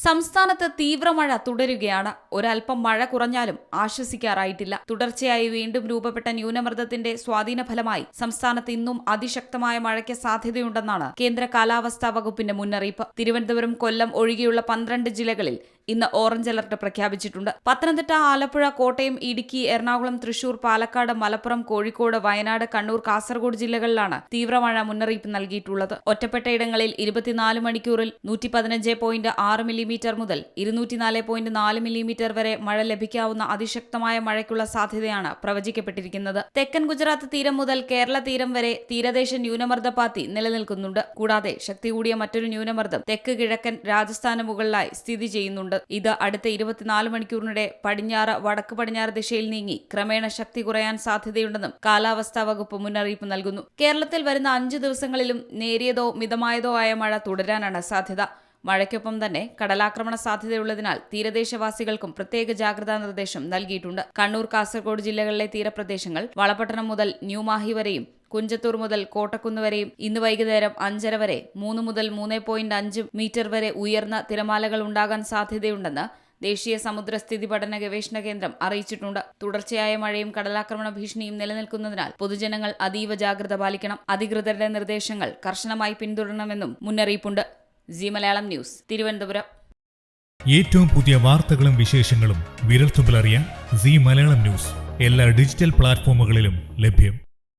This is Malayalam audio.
സംസ്ഥാനത്ത് തീവ്രമഴ തുടരുകയാണ്. ഒരൽപ്പം മഴ കുറഞ്ഞാലും ആശ്വസിക്കാറായിട്ടില്ല. തുടർച്ചയായി വീണ്ടും രൂപപ്പെട്ട ന്യൂനമർദ്ദത്തിന്റെ സ്വാധീന ഫലമായി സംസ്ഥാനത്ത് ഇന്നും അതിശക്തമായ മഴയ്ക്ക് സാധ്യതയുണ്ടെന്നാണ് കേന്ദ്ര കാലാവസ്ഥാ വകുപ്പിന്റെ മുന്നറിയിപ്പ്. തിരുവനന്തപുരം, കൊല്ലം ഒഴികെയുള്ള 12 ജില്ലകളിൽ ഇന്ന് ഓറഞ്ച് അലർട്ട് പ്രഖ്യാപിച്ചിട്ടുണ്ട്. പത്തനംതിട്ട, ആലപ്പുഴ, കോട്ടയം, ഇടുക്കി, എറണാകുളം, തൃശൂർ, പാലക്കാട്, മലപ്പുറം, കോഴിക്കോട്, വയനാട്, കണ്ണൂർ, കാസർഗോഡ് ജില്ലകളിലാണ് തീവ്രമഴ മുന്നറിയിപ്പ് നൽകിയിട്ടുള്ളത്. ഒറ്റപ്പെട്ടയിടങ്ങളിൽ 24 മണിക്കൂറിൽ 115.6 മില്ലിമീറ്റർ മുതൽ 204.4 മില്ലിമീറ്റർ വരെ മഴ ലഭിക്കാവുന്ന അതിശക്തമായ മഴയ്ക്കുള്ള സാധ്യതയാണ് പ്രവചിക്കപ്പെട്ടിരിക്കുന്നത്. തെക്കൻ ഗുജറാത്ത് തീരം മുതൽ കേരള തീരം വരെ തീരദേശ ന്യൂനമർദ്ദപാത്തി നിലനിൽക്കുന്നുണ്ട്. കൂടാതെ ശക്തി കൂടിയ മറ്റൊരു ന്യൂനമർദ്ദം തെക്ക് കിഴക്കൻ രാജസ്ഥാന് മുകളിലായി സ്ഥിതി ചെയ്യുന്നുണ്ട്. ഇത് അടുത്ത 24 മണിക്കൂറിനിടെ പടിഞ്ഞാറ്, വടക്ക് പടിഞ്ഞാറ് ദിശയിൽ നീങ്ങി ക്രമേണ ശക്തി കുറയാൻ സാധ്യതയുണ്ടെന്നും കാലാവസ്ഥാ വകുപ്പ് മുന്നറിയിപ്പ് നൽകുന്നു. കേരളത്തിൽ വരുന്ന 5 ദിവസങ്ങളിലും നേരിയതോ മിതമായതോ ആയ മഴ തുടരാനാണ് സാധ്യത. മഴയ്ക്കൊപ്പം തന്നെ കടലാക്രമണ സാധ്യതയുള്ളതിനാൽ തീരദേശവാസികൾക്കും പ്രത്യേക ജാഗ്രതാ നിർദ്ദേശം നൽകിയിട്ടുണ്ട്. കണ്ണൂർ, കാസർഗോഡ് ജില്ലകളിലെ തീരപ്രദേശങ്ങൾ വളപട്ടണം മുതൽ ന്യൂമാഹി വരെയും കുഞ്ചത്തൂർ മുതൽ കോട്ടക്കുന്ന് വരെയും ഇന്ന് വൈകുന്നേരം 5:30 വരെ 3 മുതൽ 3.5 മീറ്റർ വരെ ഉയർന്ന തിരമാലകൾ ഉണ്ടാകാൻ സാധ്യതയുണ്ടെന്ന് ദേശീയ സമുദ്രസ്ഥിതി പഠന ഗവേഷണ കേന്ദ്രം അറിയിച്ചിട്ടുണ്ട്. തുടർച്ചയായ മഴയും കടലാക്രമണ ഭീഷണിയും നിലനിൽക്കുന്നതിനാൽ പൊതുജനങ്ങൾ അതീവ ജാഗ്രത പാലിക്കണം. അധികൃതരുടെ നിർദ്ദേശങ്ങൾ കർശനമായി പിന്തുടരണമെന്നും മുന്നറിയിപ്പുണ്ട്. C Malayalam news, Thiruvananthapuram. ഏറ്റവും പുതിയ വാർത്തകളും വിശേഷങ്ങളും വിരൽത്തുമ്പിലറിയാൻ സി മലയാളം ന്യൂസ് എല്ലാ ഡിജിറ്റൽ പ്ലാറ്റ്ഫോമുകളിലും ലഭ്യം.